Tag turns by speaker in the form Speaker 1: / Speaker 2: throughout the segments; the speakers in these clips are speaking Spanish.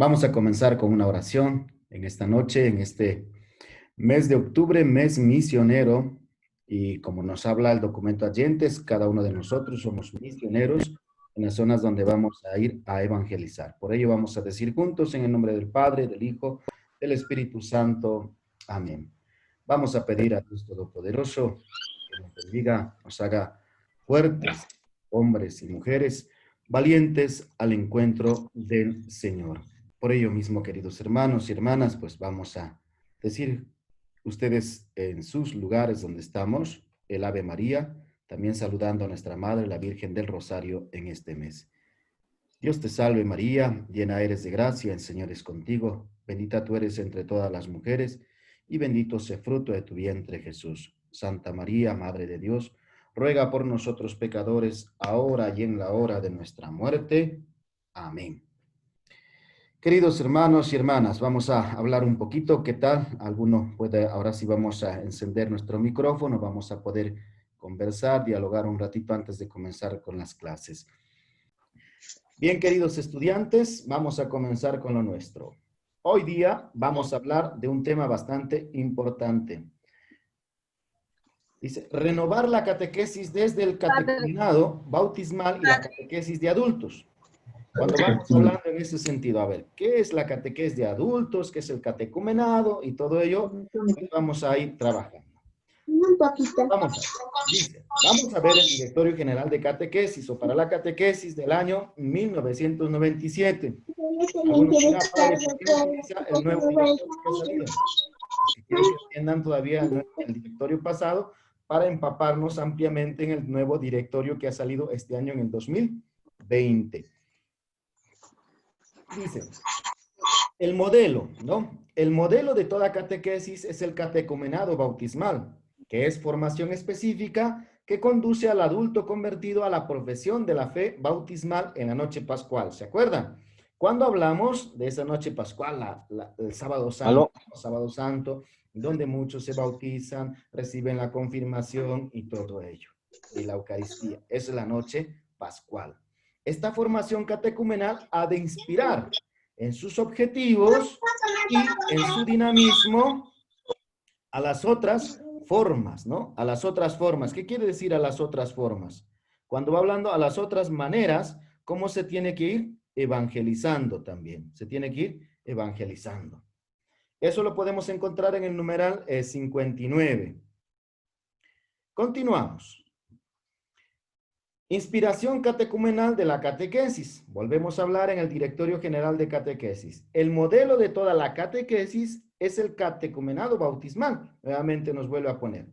Speaker 1: Vamos a comenzar con una oración en esta noche, en este mes de octubre, mes misionero. Y como nos habla el documento Allentes, cada uno de nosotros somos misioneros en las zonas donde vamos a ir a evangelizar. Por ello vamos a decir juntos en el nombre del Padre, del Hijo, del Espíritu Santo. Amén. Vamos a pedir a Dios Todopoderoso que nos bendiga, nos haga fuertes, hombres y mujeres, valientes al encuentro del Señor. Por ello mismo, queridos hermanos y hermanas, pues vamos a decir ustedes en sus lugares donde estamos, el Ave María, también saludando a nuestra Madre, la Virgen del Rosario, en este mes. Dios te salve María, llena eres de gracia, el Señor es contigo, bendita tú eres entre todas las mujeres, y bendito sea el fruto de tu vientre Jesús. Santa María, Madre de Dios, ruega por nosotros pecadores, ahora y en la hora de nuestra muerte. Amén. Queridos hermanos y hermanas, vamos a hablar un poquito. ¿Qué tal? Alguno puede, ahora sí vamos a encender nuestro micrófono, vamos a poder conversar, dialogar un ratito antes de comenzar con las clases. Bien, queridos estudiantes, vamos a comenzar con lo nuestro. Hoy día vamos a hablar de un tema bastante importante. Dice, renovar la catequesis desde el catecumenado bautismal y la catequesis de adultos. Cuando vamos hablando en ese sentido, a ver, ¿qué es la catequesis de adultos? ¿Qué es el catecumenado? Y todo ello, pues vamos a ir trabajando. Vamos a ver el Directorio General de Catequesis o para la catequesis del año 1997. Algunos dirán, padre, ¿por qué no utiliza el nuevo directorio que ha salido? Porque quiero que entiendan todavía el directorio pasado para empaparnos ampliamente en el nuevo directorio que ha salido este año en el 2020. Dice, el modelo, ¿no? El modelo de toda catequesis es el catecumenado bautismal, que es formación específica que conduce al adulto convertido a la profesión de la fe bautismal en la noche pascual. ¿Se acuerdan? Cuando hablamos de esa noche pascual, el sábado santo, donde muchos se bautizan, reciben la confirmación y todo ello, y la Eucaristía. Esa es la noche pascual. Esta formación catecumenal ha de inspirar en sus objetivos y en su dinamismo a las otras formas, ¿no? A las otras formas. ¿Qué quiere decir a las otras formas? Cuando va hablando a las otras maneras, ¿cómo se tiene que ir evangelizando también? Se tiene que ir evangelizando. Eso lo podemos encontrar en el numeral 59. Continuamos. Inspiración catecumenal de la catequesis. Volvemos a hablar en el Directorio General de Catequesis. El modelo de toda la catequesis es el catecumenado bautismal. Nuevamente nos vuelve a poner.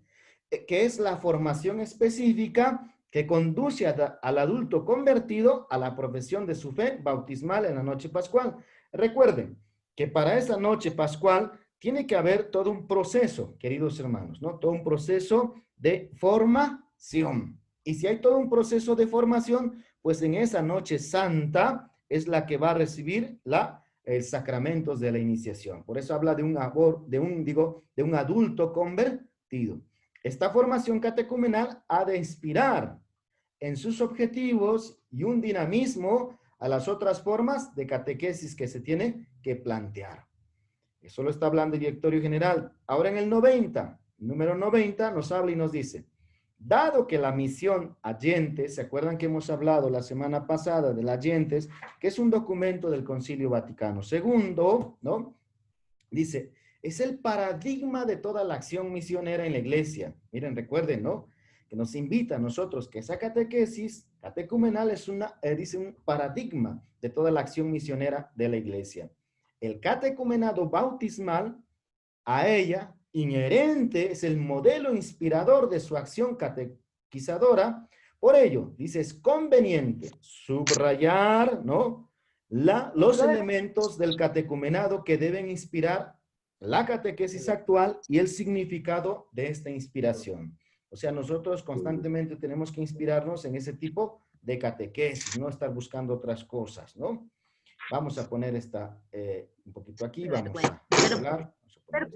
Speaker 1: Que es la formación específica que conduce al adulto convertido a la profesión de su fe bautismal en la noche pascual. Recuerden que para esa noche pascual tiene que haber todo un proceso, queridos hermanos, ¿no? Todo un proceso de formación. Y si hay todo un proceso de formación, pues en esa noche santa es la que va a recibir sacramentos de la iniciación. Por eso habla de un adulto convertido. Esta formación catecumenal ha de inspirar en sus objetivos y un dinamismo a las otras formas de catequesis que se tiene que plantear. Eso lo está hablando el Directorio General. Ahora en el 90, número 90, nos habla y nos dice, dado que la misión Allentes, ¿se acuerdan que hemos hablado la semana pasada del Allentes, que es un documento del Concilio Vaticano II, ¿no? Dice, es el paradigma de toda la acción misionera en la iglesia. Miren, recuerden, ¿no? Que nos invita a nosotros que esa catequesis catecumenal es dice un paradigma de toda la acción misionera de la iglesia. El catecumenado bautismal, a ella, inherente, es el modelo inspirador de su acción catequizadora. Por ello, dice, es conveniente subrayar, ¿no? Los elementos del catecumenado que deben inspirar la catequesis actual y el significado de esta inspiración. O sea, nosotros constantemente tenemos que inspirarnos en ese tipo de catequesis, no estar buscando otras cosas, ¿no? Vamos a poner esta un poquito aquí, vamos a hablar. La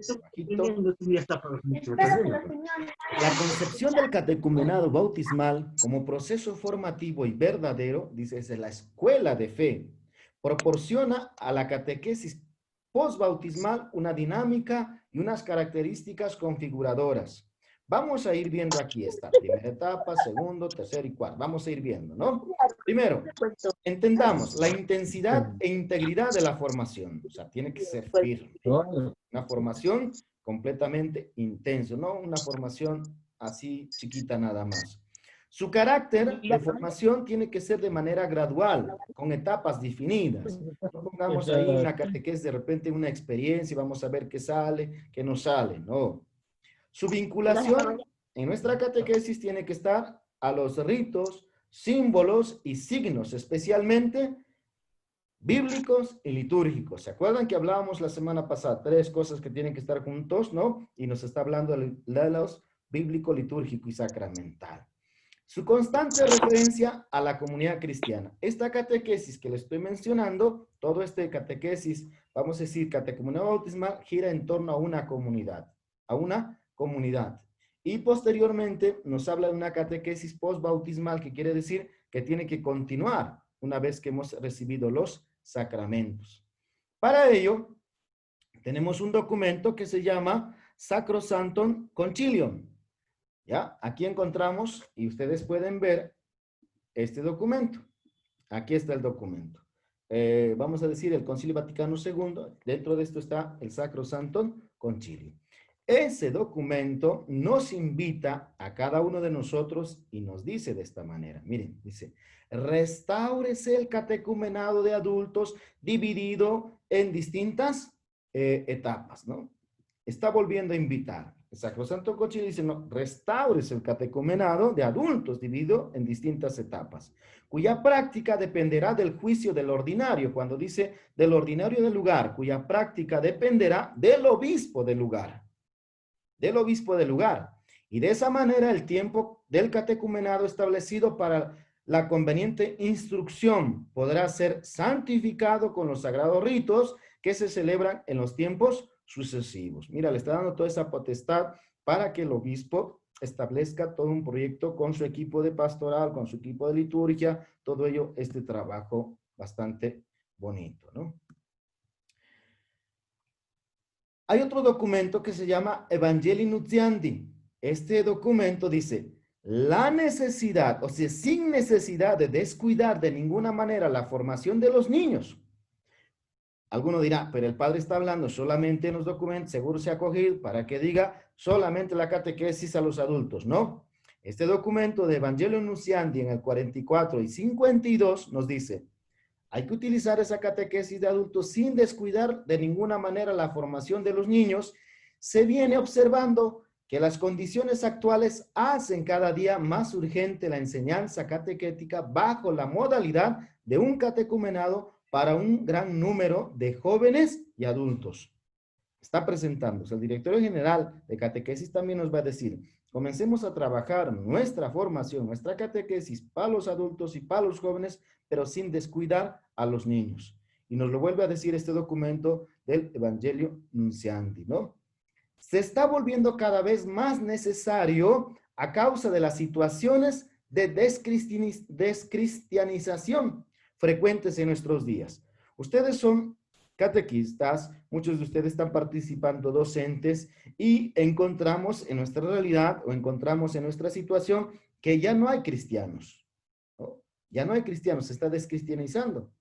Speaker 1: concepción del catecumenado bautismal como proceso formativo y verdadero, dice, es la escuela de fe, proporciona a la catequesis postbautismal una dinámica y unas características configuradoras. Vamos a ir viendo aquí esta primera etapa, segundo, tercero y cuarto. Vamos a ir viendo, ¿no? Primero, entendamos la intensidad e integridad de la formación. O sea, tiene que ser firme. Una formación completamente intensa, no una formación así chiquita nada más. Su carácter de formación tiene que ser de manera gradual, con etapas definidas. No pongamos ahí una catequesis, de repente una experiencia y vamos a ver qué sale, qué no sale, no. Su vinculación en nuestra catequesis tiene que estar a los ritos, símbolos y signos, especialmente bíblicos y litúrgicos. ¿Se acuerdan que hablábamos la semana pasada? 3 cosas que tienen que estar juntos, ¿no? Y nos está hablando de los bíblico, litúrgico y sacramental. Su constante referencia a la comunidad cristiana. Esta catequesis que le estoy mencionando, todo este catequesis, vamos a decir, catecumenado bautismal, gira en torno a una comunidad, a una comunidad. Y posteriormente nos habla de una catequesis postbautismal, que quiere decir que tiene que continuar una vez que hemos recibido los sacramentos. Para ello, tenemos un documento que se llama Sacrosanctum Concilium. ¿Ya? Aquí encontramos, y ustedes pueden ver este documento. Aquí está el documento. Vamos a decir el Concilio Vaticano II. Dentro de esto está el Sacrosanctum Concilium. Ese documento nos invita a cada uno de nosotros y nos dice de esta manera. Miren, dice, restáurese el catecumenado de adultos dividido en distintas etapas, ¿no? Está volviendo a invitar. El Sacrosanctum Concilium dice, no, restáurese el catecumenado de adultos dividido en distintas etapas, cuya práctica dependerá del juicio del ordinario, cuando dice del ordinario del lugar, cuya práctica dependerá del obispo del lugar. Del obispo del lugar. Y de esa manera el tiempo del catecumenado establecido para la conveniente instrucción podrá ser santificado con los sagrados ritos que se celebran en los tiempos sucesivos. Mira, le está dando toda esa potestad para que el obispo establezca todo un proyecto con su equipo de pastoral, con su equipo de liturgia, todo ello, este trabajo bastante bonito, ¿no? Hay otro documento que se llama Evangelii Nuntiandi. Este documento dice, la necesidad, o sea, sin necesidad de descuidar de ninguna manera la formación de los niños. Alguno dirá, pero el padre está hablando solamente en los documentos, seguro se ha cogido para que diga solamente la catequesis a los adultos. No, este documento de Evangelii Nuntiandi en el 44 y 52 nos dice, hay que utilizar esa catequesis de adultos sin descuidar de ninguna manera la formación de los niños. Se viene observando que las condiciones actuales hacen cada día más urgente la enseñanza catequética bajo la modalidad de un catecumenado para un gran número de jóvenes y adultos. Está presentándose. El director general de catequesis también nos va a decir, comencemos a trabajar nuestra formación, nuestra catequesis para los adultos y para los jóvenes, pero sin descuidar a los niños. Y nos lo vuelve a decir este documento del Evangelio Nuntiandi, ¿no? Se está volviendo cada vez más necesario a causa de las situaciones de descristianización frecuentes en nuestros días. Ustedes son catequistas, muchos de ustedes están participando docentes y encontramos en nuestra realidad o encontramos en nuestra situación que ya no hay cristianos, ¿no? Ya no hay cristianos, se está descristianizando.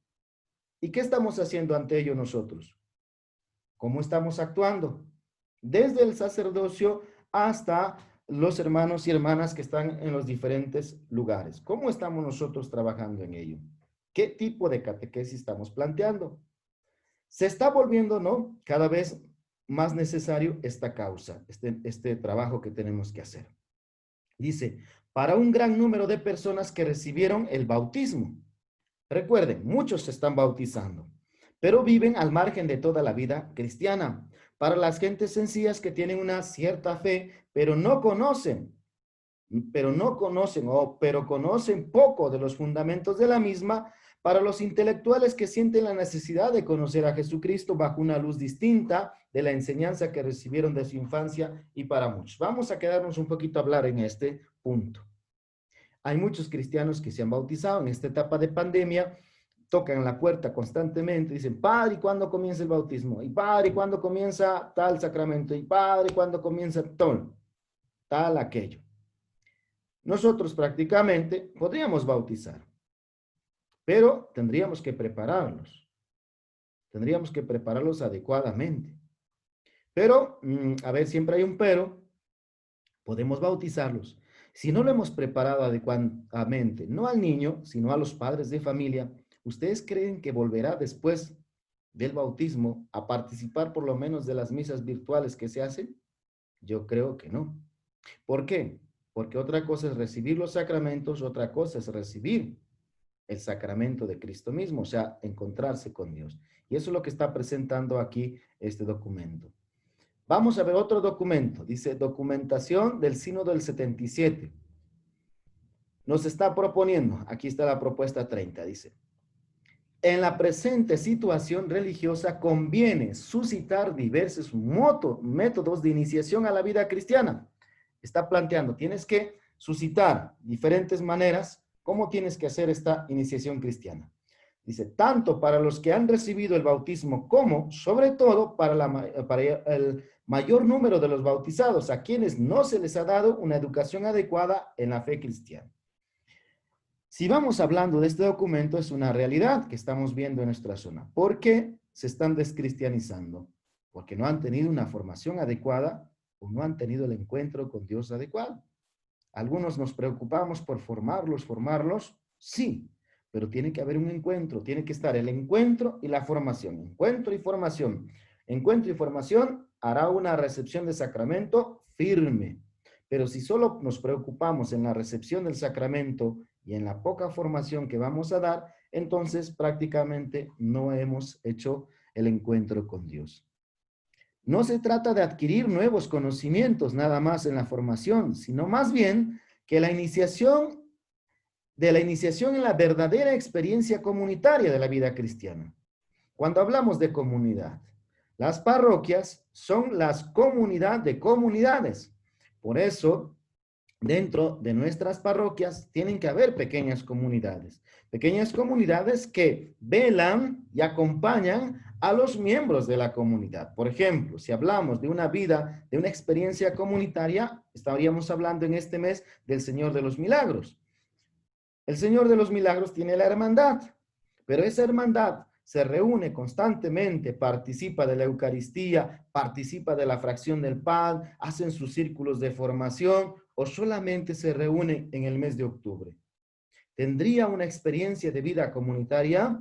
Speaker 1: ¿Y qué estamos haciendo ante ello nosotros? ¿Cómo estamos actuando? Desde el sacerdocio hasta los hermanos y hermanas que están en los diferentes lugares. ¿Cómo estamos nosotros trabajando en ello? ¿Qué tipo de catequesis estamos planteando? Se está volviendo, ¿no?, cada vez más necesario esta causa, este trabajo que tenemos que hacer. Dice, para un gran número de personas que recibieron el bautismo. Recuerden, muchos se están bautizando, pero viven al margen de toda la vida cristiana. Para las gentes sencillas que tienen una cierta fe, pero conocen poco de los fundamentos de la misma. Para los intelectuales que sienten la necesidad de conocer a Jesucristo bajo una luz distinta de la enseñanza que recibieron de su infancia, y para muchos. Vamos a quedarnos un poquito a hablar en este punto. Hay muchos cristianos que se han bautizado en esta etapa de pandemia. tocan la puerta constantemente, dicen, Padre, ¿y cuándo comienza el bautismo? Y Padre, ¿cuándo comienza tal sacramento? Y Padre, ¿cuándo comienza tal aquello? Nosotros prácticamente podríamos bautizar, pero tendríamos que prepararlos adecuadamente. Pero, a ver, siempre hay un pero, podemos bautizarlos. Si no lo hemos preparado adecuadamente, no al niño, sino a los padres de familia, ¿ustedes creen que volverá después del bautismo a participar por lo menos de las misas virtuales que se hacen? Yo creo que no. ¿Por qué? Porque otra cosa es recibir los sacramentos, otra cosa es recibir el sacramento de Cristo mismo, o sea, encontrarse con Dios. Y eso es lo que está presentando aquí este documento. Vamos a ver otro documento. Dice, documentación del Sínodo del 77. Nos está proponiendo, aquí está la propuesta 30, dice, en la presente situación religiosa conviene suscitar diversos métodos de iniciación a la vida cristiana. Está planteando, tienes que suscitar diferentes maneras, ¿cómo tienes que hacer esta iniciación cristiana? Dice, tanto para los que han recibido el bautismo como, sobre todo, para el mayor número de los bautizados, a quienes no se les ha dado una educación adecuada en la fe cristiana. Si vamos hablando de este documento, es una realidad que estamos viendo en nuestra zona. ¿Por qué se están descristianizando? Porque no han tenido una formación adecuada o no han tenido el encuentro con Dios adecuado. Algunos nos preocupamos por formarlos, sí, pero tiene que haber un encuentro, tiene que estar el encuentro y la formación. Encuentro y formación. Encuentro y formación hará una recepción de sacramento firme. Pero si solo nos preocupamos en la recepción del sacramento y en la poca formación que vamos a dar, entonces prácticamente no hemos hecho el encuentro con Dios. No se trata de adquirir nuevos conocimientos nada más en la formación, sino más bien que la iniciación en la verdadera experiencia comunitaria de la vida cristiana. Cuando hablamos de comunidad, las parroquias son las comunidades de comunidades. Por eso, dentro de nuestras parroquias tienen que haber pequeñas comunidades que velan y acompañan a los miembros de la comunidad. Por ejemplo, si hablamos de una vida, de una experiencia comunitaria, estaríamos hablando en este mes del Señor de los Milagros. El Señor de los Milagros tiene la hermandad, pero esa hermandad se reúne constantemente, participa de la Eucaristía, participa de la fracción del pan, hacen sus círculos de formación o solamente se reúne en el mes de octubre. ¿Tendría una experiencia de vida comunitaria?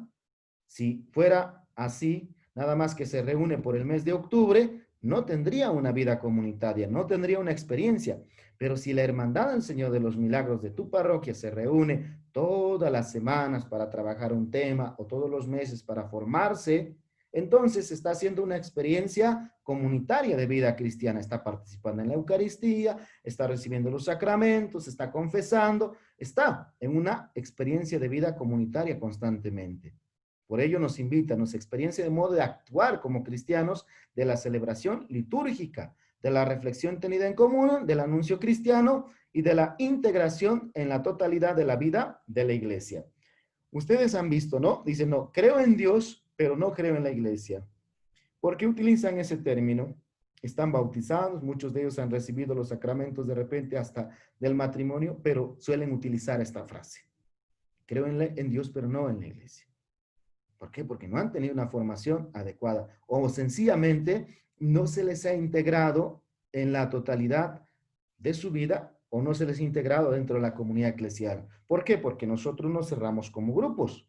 Speaker 1: Si fuera así, nada más que se reúne por el mes de octubre, no tendría una vida comunitaria, no tendría una experiencia. Pero si la hermandad del Señor de los Milagros de tu parroquia se reúne todas las semanas para trabajar un tema o todos los meses para formarse, entonces está haciendo una experiencia comunitaria de vida cristiana. Está participando en la Eucaristía, está recibiendo los sacramentos, está confesando, está en una experiencia de vida comunitaria constantemente. Por ello nos invita, nos experiencia de modo de actuar como cristianos de la celebración litúrgica, de la reflexión tenida en común, del anuncio cristiano y de la integración en la totalidad de la vida de la iglesia. Ustedes han visto, ¿no? Dicen, no, creo en Dios, pero no creo en la iglesia. ¿Por qué utilizan ese término? Están bautizados, muchos de ellos han recibido los sacramentos de repente hasta del matrimonio, pero suelen utilizar esta frase. Creo en Dios, pero no en la iglesia. ¿Por qué? Porque no han tenido una formación adecuada o sencillamente no se les ha integrado en la totalidad de su vida o no se les ha integrado dentro de la comunidad eclesial. ¿Por qué? Porque nosotros nos cerramos como grupos.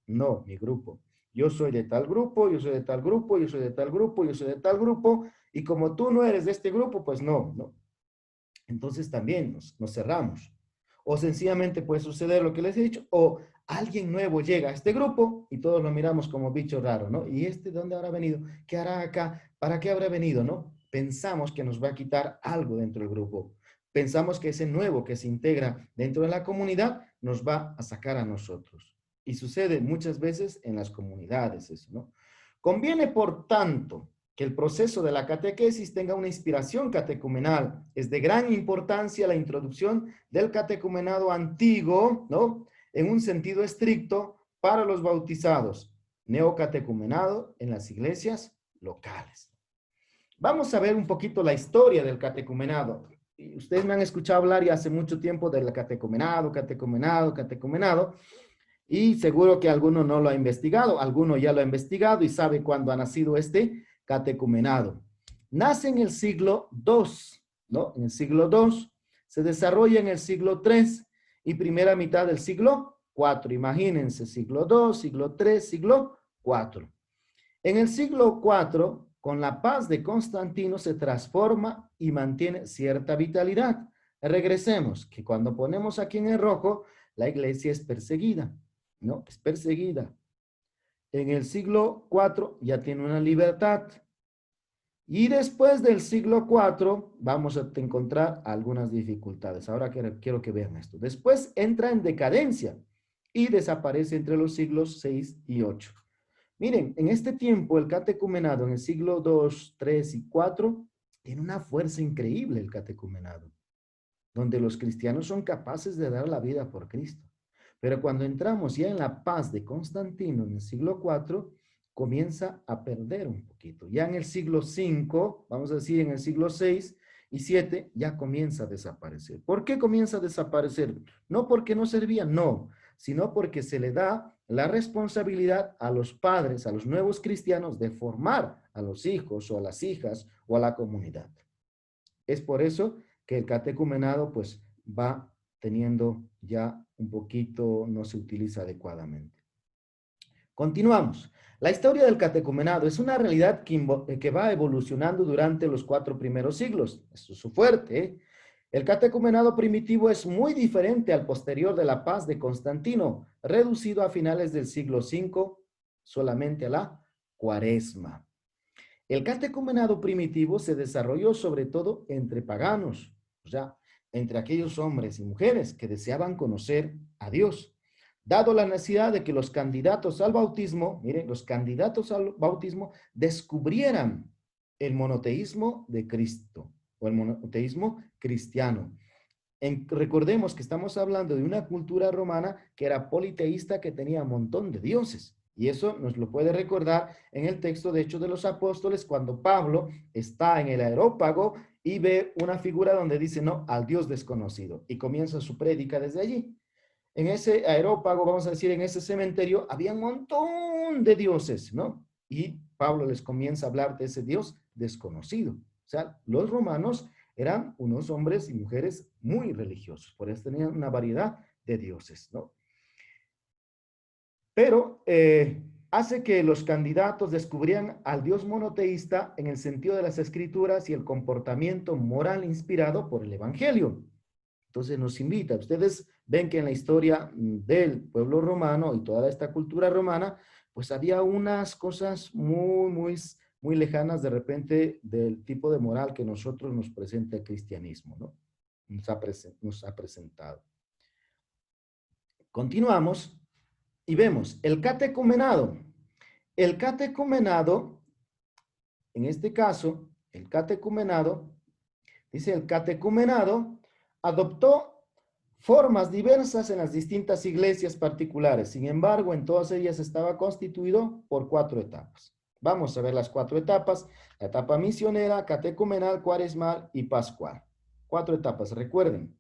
Speaker 1: No, mi grupo. Yo soy de tal grupo, yo soy de tal grupo, yo soy de tal grupo, yo soy de tal grupo, y como tú no eres de este grupo, pues no. Entonces también nos cerramos. O sencillamente puede suceder lo que les he dicho, o alguien nuevo llega a este grupo y todos lo miramos como bicho raro, ¿no? ¿Y este de dónde habrá venido? ¿Qué hará acá? ¿Para qué habrá venido, no? Pensamos que nos va a quitar algo dentro del grupo. Pensamos que ese nuevo que se integra dentro de la comunidad nos va a sacar a nosotros. Y sucede muchas veces en las comunidades eso, ¿no? Conviene, por tanto, que el proceso de la catequesis tenga una inspiración catecumenal. Es de gran importancia la introducción del catecumenado antiguo, ¿no? En un sentido estricto, para los bautizados, neocatecumenado en las iglesias locales. Vamos a ver un poquito la historia del catecumenado. Ustedes me han escuchado hablar ya hace mucho tiempo del catecumenado, y seguro que alguno no lo ha investigado, alguno ya lo ha investigado y sabe cuándo ha nacido este catecumenado. Nace en el siglo II, ¿no? En el siglo II, se desarrolla en el siglo III y primera mitad del siglo IV. Imagínense, siglo II, siglo III, siglo IV. En el siglo IV, con la paz de Constantino, se transforma y mantiene cierta vitalidad. Regresemos, que cuando ponemos aquí en el rojo, la iglesia es perseguida, ¿no? Es perseguida. En el siglo IV ya tiene una libertad. Y después del siglo IV vamos a encontrar algunas dificultades. Ahora quiero que vean esto. Después entra en decadencia y desaparece entre los siglos VI y VIII. Miren, en este tiempo el catecumenado en el siglo II, III y IV tiene una fuerza increíble el catecumenado, donde los cristianos son capaces de dar la vida por Cristo. Pero cuando entramos ya en la paz de Constantino en el siglo IV, comienza a perder un poquito. Ya en el siglo V, vamos a decir en el siglo VI y VII, ya comienza a desaparecer. ¿Por qué comienza a desaparecer? No porque no servía, no, sino porque se le da la responsabilidad a los padres, a los nuevos cristianos, de formar a los hijos o a las hijas o a la comunidad. Es por eso que el catecumenado pues va teniendo ya un poquito, no se utiliza adecuadamente. Continuamos. La historia del catecumenado es una realidad que va evolucionando durante los 4 primeros siglos. Eso es su fuerte, ¿eh? El catecumenado primitivo es muy diferente al posterior de la paz de Constantino, reducido a finales del siglo V solamente a la Cuaresma. El catecumenado primitivo se desarrolló sobre todo entre paganos, o sea, entre aquellos hombres y mujeres que deseaban conocer a Dios, dado la necesidad de que los candidatos al bautismo, miren, los candidatos al bautismo descubrieran el monoteísmo de Cristo o el monoteísmo cristiano. Recordemos que estamos hablando de una cultura romana que era politeísta, que tenía un montón de dioses. Y eso nos lo puede recordar en el texto de Hechos de los Apóstoles, cuando Pablo está en el Areópago y ve una figura donde dice no al Dios desconocido y comienza su prédica desde allí. En ese Areópago, vamos a decir, en ese cementerio, había un montón de dioses, ¿no? Y Pablo les comienza a hablar de ese Dios desconocido. O sea, los romanos eran unos hombres y mujeres muy religiosos, por eso tenían una variedad de dioses, ¿no? Pero hace que los candidatos descubrieran al Dios monoteísta en el sentido de las escrituras y el comportamiento moral inspirado por el Evangelio. Entonces nos invita, ustedes ven que en la historia del pueblo romano y toda esta cultura romana, pues había unas cosas muy lejanas de repente del tipo de moral que nosotros nos presenta el cristianismo, ¿no? Nos ha presentado. Continuamos y vemos el catecumenado. El catecumenado, en este caso, el catecumenado, dice el catecumenado adoptó formas diversas en las distintas iglesias particulares. Sin embargo, en todas ellas estaba constituido por 4 etapas. Vamos a ver las 4 etapas: la etapa misionera, catecumenal, cuaresmal y pascual. 4 etapas, recuerden.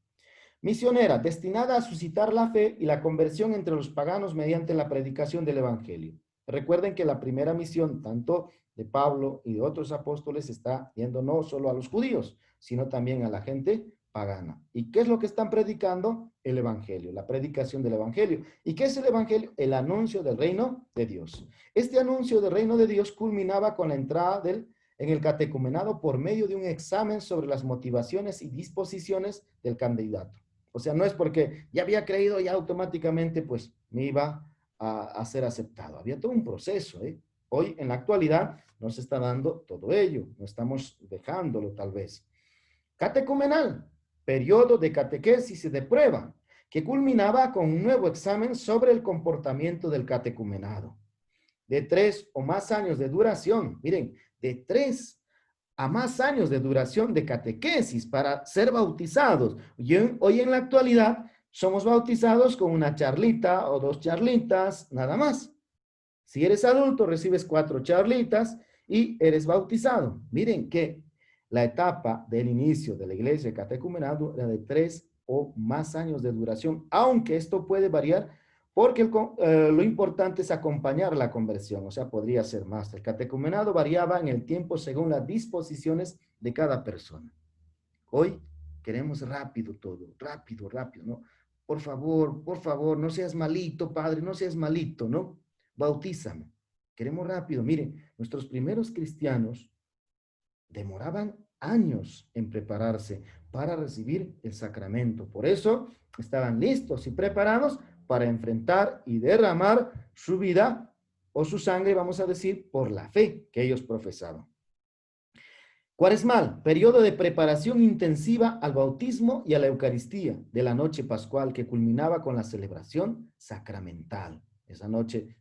Speaker 1: Misionera, destinada a suscitar la fe y la conversión entre los paganos mediante la predicación del evangelio. Recuerden que la primera misión, tanto de Pablo y de otros apóstoles, está yendo no solo a los judíos, sino también a la gente pagana. ¿Y qué es lo que están predicando? El evangelio, la predicación del evangelio. ¿Y qué es el evangelio? El anuncio del reino de Dios. Este anuncio del reino de Dios culminaba con la entrada en el catecumenado por medio de un examen sobre las motivaciones y disposiciones del candidato. O sea, no es porque ya había creído, ya automáticamente pues me iba a ser aceptado. Había todo un proceso, ¿eh? Hoy en la actualidad no se está dando todo ello, no estamos dejándolo tal vez. Catecumenal, periodo de catequesis y de prueba, que culminaba con un nuevo examen sobre el comportamiento del catecumenado. De 3 o más años de duración, miren, de 3 a más años de duración de catequesis para ser bautizados. Hoy en la actualidad somos bautizados con una charlita o 2 charlitas, nada más. Si eres adulto, recibes 4 charlitas y eres bautizado. Miren que la etapa del inicio de la iglesia catecumenado era de 3 o más años de duración, aunque esto puede variar porque lo importante es acompañar la conversión, o sea, podría ser más. El catecumenado variaba en el tiempo según las disposiciones de cada persona. Hoy queremos rápido todo, rápido, rápido, ¿no? Por favor, no seas malito, padre, no seas malito, ¿no? Bautízame. Queremos rápido. Miren, nuestros primeros cristianos demoraban años en prepararse para recibir el sacramento. Por eso estaban listos y preparados para enfrentar y derramar su vida o su sangre, vamos a decir, por la fe que ellos profesaban. Cuaresmal, periodo de preparación intensiva al bautismo y a la Eucaristía de la noche pascual que culminaba con la celebración sacramental, esa noche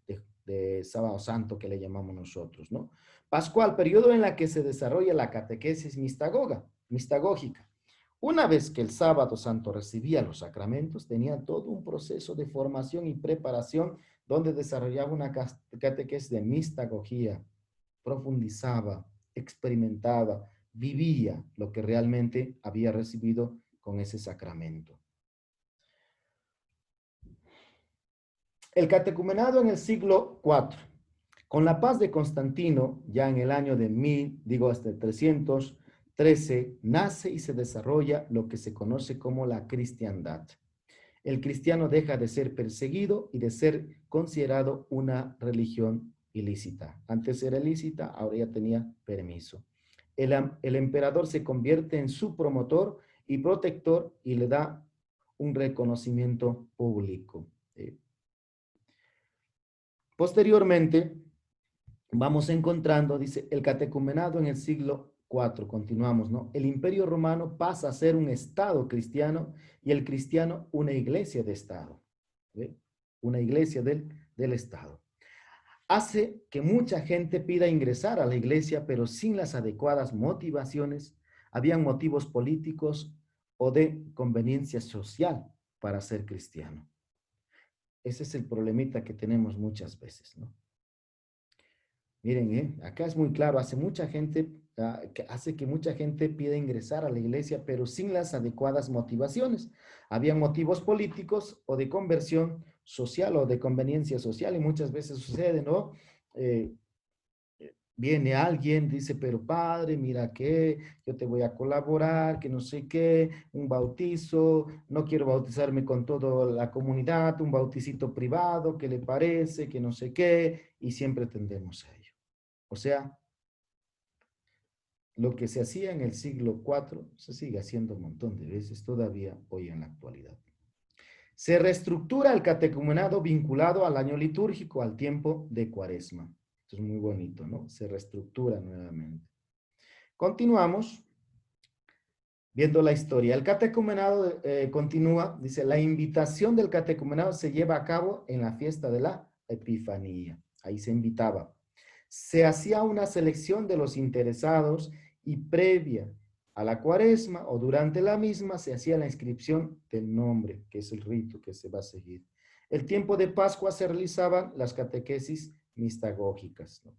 Speaker 1: de Sábado Santo que le llamamos nosotros, ¿no? Pascual, periodo en la que se desarrolla la catequesis mistagógica. Una vez que el Sábado Santo recibía los sacramentos, tenía todo un proceso de formación y preparación donde desarrollaba una catequesis de mistagogía, profundizaba, experimentaba, vivía lo que realmente había recibido con ese sacramento. El catecumenado en el siglo IV. Con la paz de Constantino, ya en el año de hasta el 313, nace y se desarrolla lo que se conoce como la cristiandad. El cristiano deja de ser perseguido y de ser considerado una religión ilícita. Antes era ilícita, ahora ya tenía permiso. El emperador se convierte en su promotor y protector y le da un reconocimiento público. Posteriormente, vamos encontrando, dice, el catecumenado en el siglo IV, continuamos, ¿no? El Imperio Romano pasa a ser un Estado cristiano y el cristiano una iglesia de Estado, ¿ve? Una iglesia del Estado. Hace que mucha gente pida ingresar a la iglesia, pero sin las adecuadas motivaciones. Habían motivos políticos o de conveniencia social para ser cristiano. Ese es el problemita que tenemos muchas veces, ¿no? Miren, acá es muy claro, hace que mucha gente pida ingresar a la iglesia, pero sin las adecuadas motivaciones. Había motivos políticos o de conversión social o de conveniencia social, y muchas veces sucede, ¿no? Viene alguien, dice, pero padre, mira que yo te voy a colaborar, que no sé qué, un bautizo, no quiero bautizarme con toda la comunidad, un bauticito privado, ¿qué le parece? Que no sé qué, y siempre tendemos a ello. O sea, lo que se hacía en el siglo IV se sigue haciendo un montón de veces todavía hoy en la actualidad. Se reestructura el catecumenado vinculado al año litúrgico, al tiempo de Cuaresma. Esto es muy bonito, ¿no? Se reestructura nuevamente. Continuamos viendo la historia. El catecumenado continúa, dice, la invitación del catecumenado se lleva a cabo en la fiesta de la Epifanía. Ahí se invitaba. Se hacía una selección de los interesados y previa a la Cuaresma o durante la misma se hacía la inscripción del nombre, que es el rito que se va a seguir. El tiempo de Pascua se realizaban las catequesis mistagógicas, ¿no?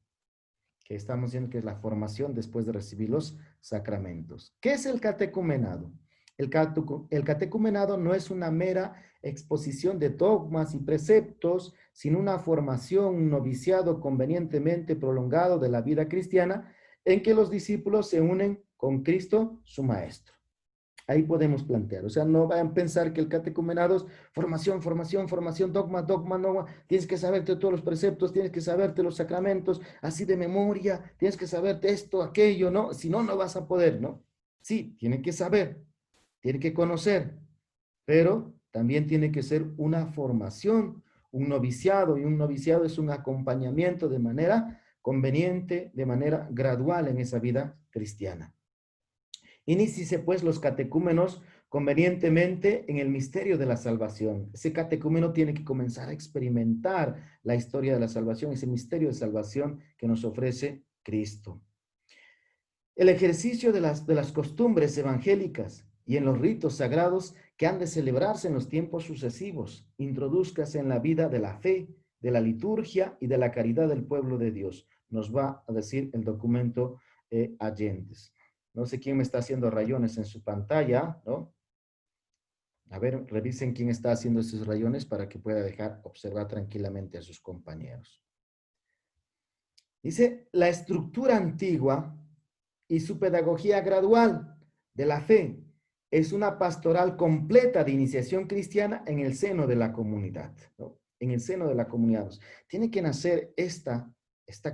Speaker 1: Que estamos viendo que es la formación después de recibir los sacramentos. ¿Qué es el catecumenado? El catecumenado no es una mera exposición de dogmas y preceptos, sino una formación, un noviciado convenientemente prolongado de la vida cristiana en que los discípulos se unen con Cristo, su Maestro. Ahí podemos plantear, o sea, no vayan a pensar que el catecumenado es formación, formación, formación, dogma, dogma, dogma. Tienes que saberte todos los preceptos, tienes que saberte los sacramentos, así de memoria, tienes que saberte esto, aquello, ¿no? Si no, no vas a poder, ¿no? Sí, tiene que saber, tiene que conocer, pero también tiene que ser una formación, un noviciado, y un noviciado es un acompañamiento de manera conveniente, de manera gradual en esa vida cristiana. Iníciese pues los catecúmenos convenientemente en el misterio de la salvación. Ese catecúmeno tiene que comenzar a experimentar la historia de la salvación, ese misterio de salvación que nos ofrece Cristo. El ejercicio de las costumbres evangélicas y en los ritos sagrados que han de celebrarse en los tiempos sucesivos. Introdúzcase en la vida de la fe, de la liturgia y de la caridad del pueblo de Dios. Nos va a decir el documento Allentes. No sé quién me está haciendo rayones en su pantalla, ¿no? A ver, revisen quién está haciendo esos rayones para que pueda dejar observar tranquilamente a sus compañeros. Dice, la estructura antigua y su pedagogía gradual de la fe es una pastoral completa de iniciación cristiana en el seno de la comunidad, ¿no? En el seno de la comunidad. Tiene que nacer esta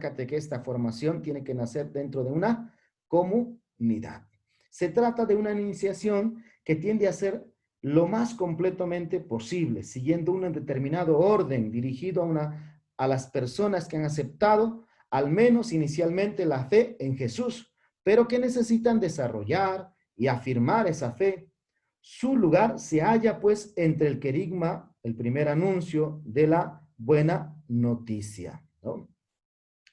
Speaker 1: catequesis, esta formación tiene que nacer dentro de una comunidad. Se trata de una iniciación que tiende a ser lo más completamente posible, siguiendo un determinado orden dirigido a las personas que han aceptado, al menos inicialmente, la fe en Jesús, pero que necesitan desarrollar y afirmar esa fe. Su lugar se halla pues entre el querigma, el primer anuncio de la buena noticia, ¿no?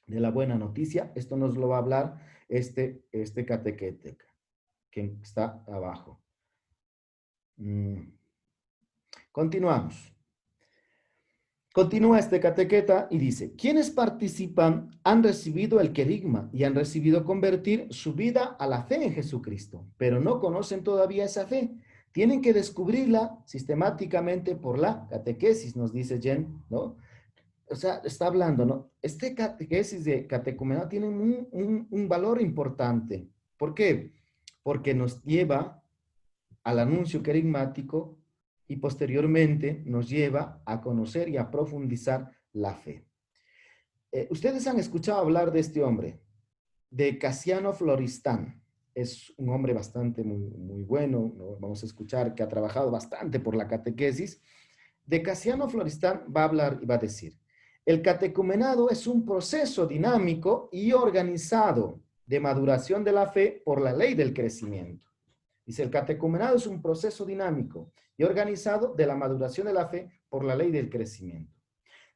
Speaker 1: De la buena noticia. Esto nos lo va a hablar este catequética que está abajo. Continuamos. Continúa este catequeta y dice, quienes participan han recibido el querigma y han recibido convertir su vida a la fe en Jesucristo, pero no conocen todavía esa fe. Tienen que descubrirla sistemáticamente por la catequesis, nos dice Jen, ¿no? O sea, está hablando, ¿no? Este catequesis de catecumenado tiene un valor importante. ¿Por qué? Porque nos lleva al anuncio querigmático y posteriormente nos lleva a conocer y a profundizar la fe. Ustedes han escuchado hablar de este hombre, de Casiano Floristán. Es un hombre bastante muy bueno, ¿no? Vamos a escuchar que ha trabajado bastante por la catequesis. De Casiano Floristán va a hablar y va a decir, el catecumenado es un proceso dinámico y organizado de maduración de la fe por la ley del crecimiento. Dice, el catecumenado es un proceso dinámico y organizado de la maduración de la fe por la ley del crecimiento.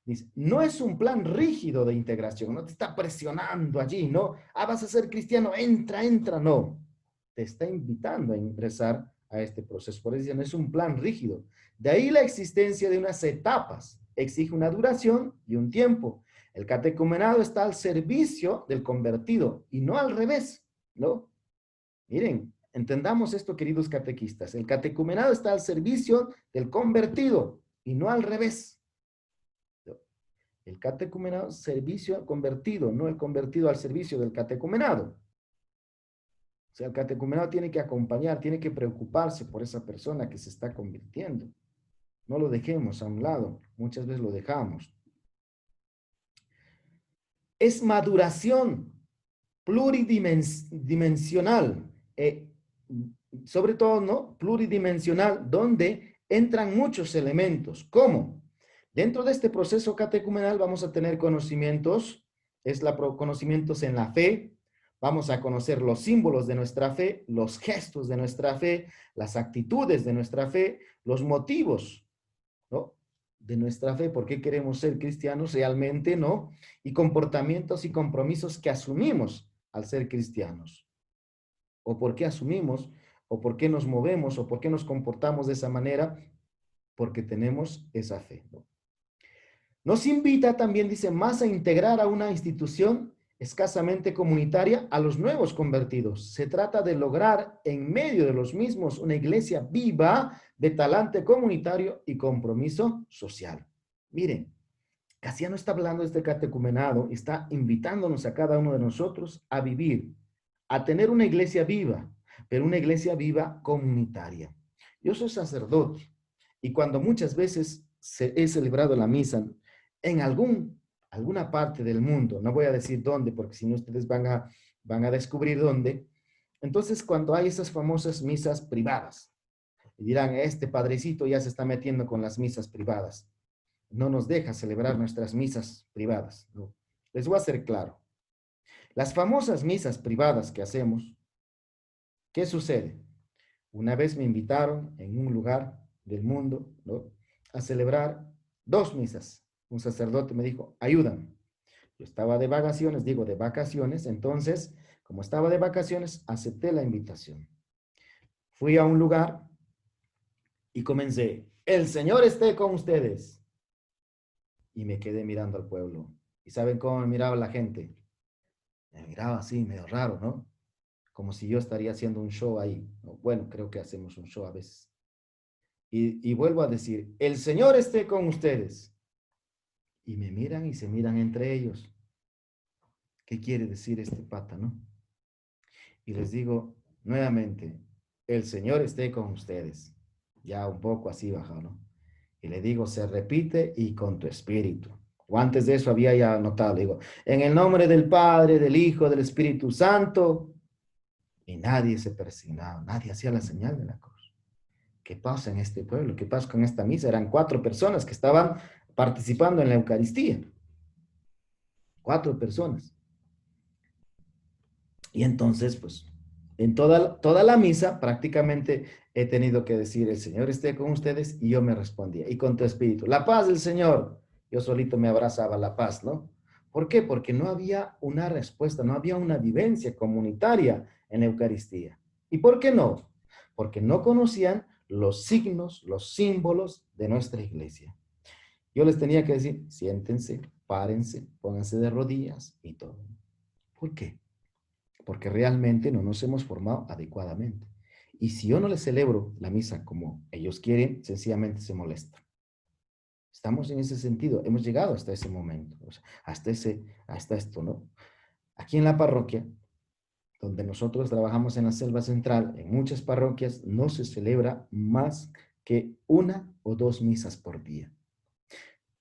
Speaker 1: Dice, no es un plan rígido de integración, no te está presionando allí, ¿no? Ah, vas a ser cristiano, entra, no. Te está invitando a ingresar a este proceso. Por eso dice, no es un plan rígido. De ahí la existencia de unas etapas. Exige una duración y un tiempo. El catecumenado está al servicio del convertido y no al revés, ¿no? Miren, entendamos esto, queridos catequistas. El catecumenado está al servicio del convertido y no al revés. El catecumenado, servicio al convertido, no el convertido al servicio del catecumenado. O sea, el catecumenado tiene que acompañar, tiene que preocuparse por esa persona que se está convirtiendo. No lo dejemos a un lado. Muchas veces lo dejamos. Es maduración pluridimensional. Sobre todo, ¿no? Pluridimensional, donde entran muchos elementos. ¿Cómo? Dentro de este proceso catecumenal vamos a tener conocimientos, conocimientos en la fe, vamos a conocer los símbolos de nuestra fe, los gestos de nuestra fe, las actitudes de nuestra fe, los motivos, ¿no? De nuestra fe, por qué queremos ser cristianos realmente, ¿no? Y comportamientos y compromisos que asumimos al ser cristianos. O por qué asumimos, o por qué nos movemos, o por qué nos comportamos de esa manera, porque tenemos esa fe, ¿no? Nos invita también, dice, más a integrar a una institución escasamente comunitaria a los nuevos convertidos. Se trata de lograr en medio de los mismos una iglesia viva de talante comunitario y compromiso social. Miren, Casiano está hablando de este catecumenado, está invitándonos a cada uno de nosotros a vivir, a tener una iglesia viva, pero una iglesia viva comunitaria. Yo soy sacerdote y cuando muchas veces he celebrado la misa en alguna parte del mundo, no voy a decir dónde, porque si no ustedes van a descubrir dónde. Entonces, cuando hay esas famosas misas privadas, y dirán, este padrecito ya se está metiendo con las misas privadas, no nos deja celebrar nuestras misas privadas, ¿no? Les voy a hacer claro. Las famosas misas privadas que hacemos, ¿qué sucede? Una vez me invitaron en un lugar del mundo, ¿no?, a celebrar 2 misas. Un sacerdote me dijo, ayúdame. Yo estaba de vacaciones, entonces, como estaba de vacaciones, acepté la invitación. fui a un lugar y comencé, el Señor esté con ustedes. Y me quedé mirando al pueblo. ¿Y saben cómo me miraba la gente? Me miraba así, medio raro, ¿no? Como si yo estaría haciendo un show ahí, ¿no? Bueno, creo que hacemos un show a veces. Y vuelvo a decir, el Señor esté con ustedes. Y me miran y se miran entre ellos. ¿Qué quiere decir este pata, no? Y les digo nuevamente, el Señor esté con ustedes. Ya un poco así bajado, ¿no? Y le digo, se repite y con tu espíritu. O antes de eso había ya anotado, le digo, en el nombre del Padre, del Hijo, del Espíritu Santo. Y nadie se persignaba, nadie hacía la señal de la cruz. ¿Qué pasa en este pueblo? ¿Qué pasa con esta misa? Eran 4 personas que estaban participando en la Eucaristía. 4 personas. Y entonces, pues, en toda la misa prácticamente he tenido que decir, el Señor esté con ustedes, y yo me respondía, y con tu espíritu, la paz del Señor. Yo solito me abrazaba la paz, ¿no? ¿Por qué? Porque no había una respuesta, no había una vivencia comunitaria en la Eucaristía. ¿Y por qué no? Porque no conocían los signos, los símbolos de nuestra iglesia. Yo les tenía que decir, siéntense, párense, pónganse de rodillas y todo. ¿Por qué? Porque realmente no nos hemos formado adecuadamente. Y si yo no les celebro la misa como ellos quieren, sencillamente se molestan. Estamos en ese sentido, hemos llegado hasta ese momento, o sea, hasta esto, ¿no? Aquí en la parroquia, donde nosotros trabajamos en la Selva Central, en muchas parroquias no se celebra más que 1 o 2 misas por día.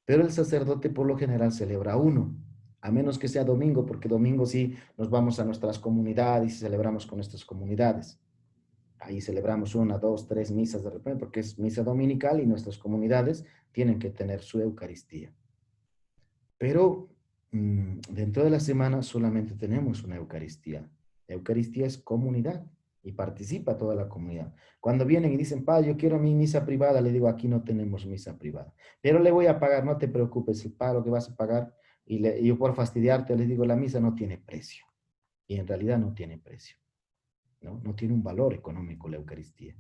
Speaker 1: Pero el sacerdote por lo general celebra 1, a menos que sea domingo, porque domingo sí nos vamos a nuestras comunidades y celebramos con nuestras comunidades. Ahí celebramos 1, 2, 3 misas de repente, porque es misa dominical y nuestras comunidades tienen que tener su Eucaristía. Pero dentro de la semana solamente tenemos una Eucaristía. La Eucaristía es comunidad y participa toda la comunidad. Cuando vienen y dicen, padre, yo quiero mi misa privada, le digo, aquí no tenemos misa privada. Pero le voy a pagar, no te preocupes, el pago que vas a pagar. Y yo por fastidiarte les digo, la misa no tiene precio. Y en realidad no tiene precio. ¿No? No tiene un valor económico la Eucaristía.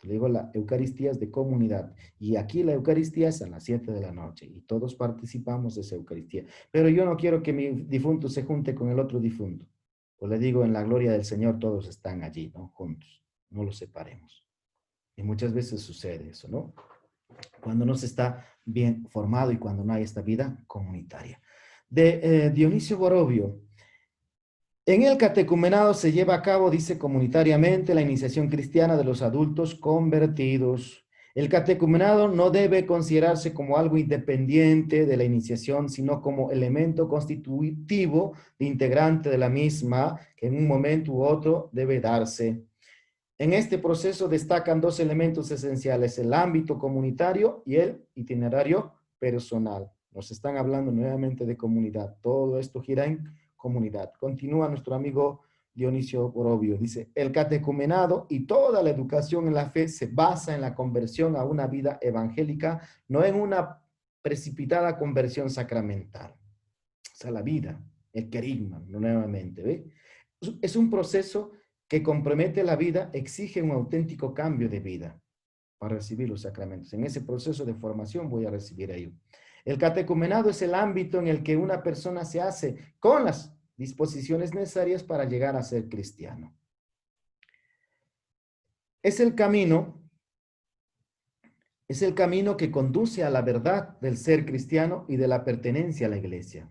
Speaker 1: Le digo, la Eucaristía es de comunidad. Y aquí la Eucaristía es a las 7 de la noche. Y todos participamos de esa Eucaristía. Pero yo no quiero que mi difunto se junte con el otro difunto. Pues le digo, en la gloria del Señor todos están allí, ¿no? Juntos. No los separemos. Y muchas veces sucede eso, ¿no? Cuando no se está bien formado y cuando no hay esta vida comunitaria. De Dionisio Borovio. En el catecumenado se lleva a cabo, dice, comunitariamente la iniciación cristiana de los adultos convertidos. El catecumenado no debe considerarse como algo independiente de la iniciación, sino como elemento constitutivo de integrante de la misma, que en un momento u otro debe darse. En este proceso destacan 2 elementos esenciales, el ámbito comunitario y el itinerario personal. Nos están hablando nuevamente de comunidad. Todo esto gira en comunidad. Continúa nuestro amigo Dionisio Borovio. Dice, el catecumenado y toda la educación en la fe se basa en la conversión a una vida evangélica, no en una precipitada conversión sacramental. O sea, la vida, el querigma, nuevamente, ¿ve? Es un proceso que compromete la vida, exige un auténtico cambio de vida para recibir los sacramentos. En ese proceso de formación voy a recibir ello. El catecumenado es el ámbito en el que una persona se hace con las disposiciones necesarias para llegar a ser cristiano. Es el camino que conduce a la verdad del ser cristiano y de la pertenencia a la iglesia.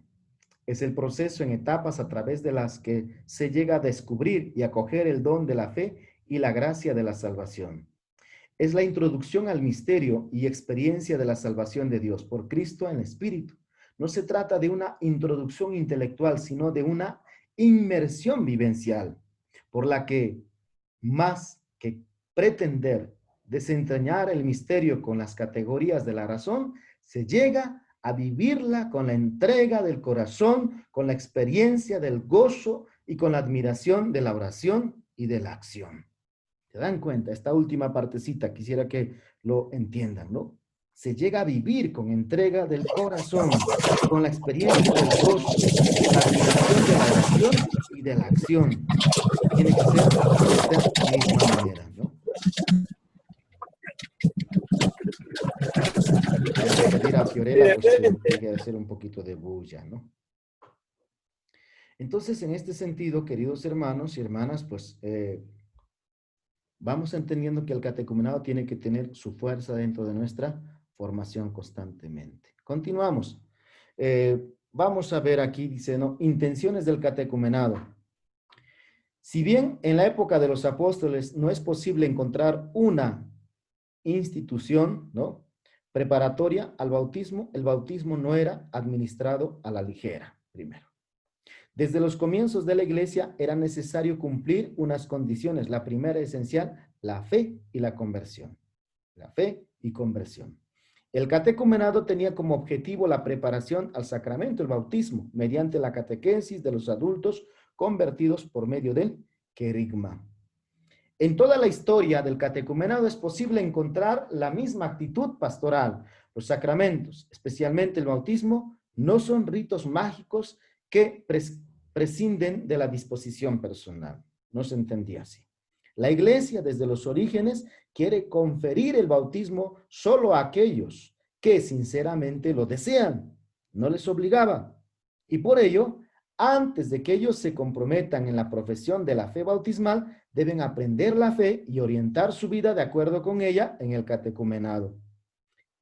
Speaker 1: Es el proceso en etapas a través de las que se llega a descubrir y acoger el don de la fe y la gracia de la salvación. Es la introducción al misterio y experiencia de la salvación de Dios por Cristo en el Espíritu. No se trata de una introducción intelectual, sino de una inmersión vivencial, por la que, más que pretender desentrañar el misterio con las categorías de la razón, se llega a vivirla con la entrega del corazón, con la experiencia del gozo y con la admiración de la oración y de la acción. ¿Se dan cuenta? Esta última partecita quisiera que lo entiendan, ¿no? Se llega a vivir con entrega del corazón, con la experiencia del gozo, con la admiración de la oración y de la acción. Tiene que ser de esta misma manera, ¿no? Voy a pedir a Fiorella pues que deje de hacer un poquito de bulla, ¿no? Entonces, en este sentido, queridos hermanos y hermanas, pues vamos entendiendo que el catecumenado tiene que tener su fuerza dentro de nuestra formación constantemente. Continuamos. Vamos a ver aquí, dice, ¿no? Intenciones del catecumenado. Si bien en la época de los apóstoles no es posible encontrar una institución, ¿no?, preparatoria al bautismo, el bautismo no era administrado a la ligera, primero. Desde los comienzos de la iglesia era necesario cumplir unas condiciones. La primera esencial, la fe y la conversión. La fe y conversión. El catecumenado tenía como objetivo la preparación al sacramento, el bautismo, mediante la catequesis de los adultos convertidos por medio del querigma. En toda la historia del catecumenado es posible encontrar la misma actitud pastoral. Los sacramentos, especialmente el bautismo, no son ritos mágicos que prescinden de la disposición personal. No se entendía así. La iglesia, desde los orígenes, quiere conferir el bautismo solo a aquellos que sinceramente lo desean. No les obligaba. Y por ello, antes de que ellos se comprometan en la profesión de la fe bautismal, deben aprender la fe y orientar su vida de acuerdo con ella en el catecumenado.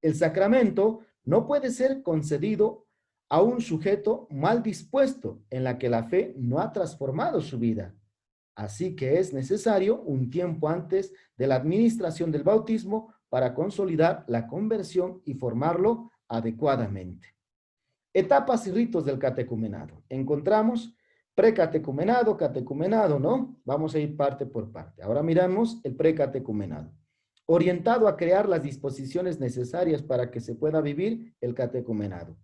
Speaker 1: El sacramento no puede ser concedido a un sujeto mal dispuesto en la que la fe no ha transformado su vida. Así que es necesario un tiempo antes de la administración del bautismo para consolidar la conversión y formarlo adecuadamente. Etapas y ritos del catecumenado. Encontramos precatecumenado, catecumenado, ¿no? Vamos a ir parte por parte. Ahora miramos el precatecumenado. Orientado a crear las disposiciones necesarias para que se pueda vivir el catecumenado.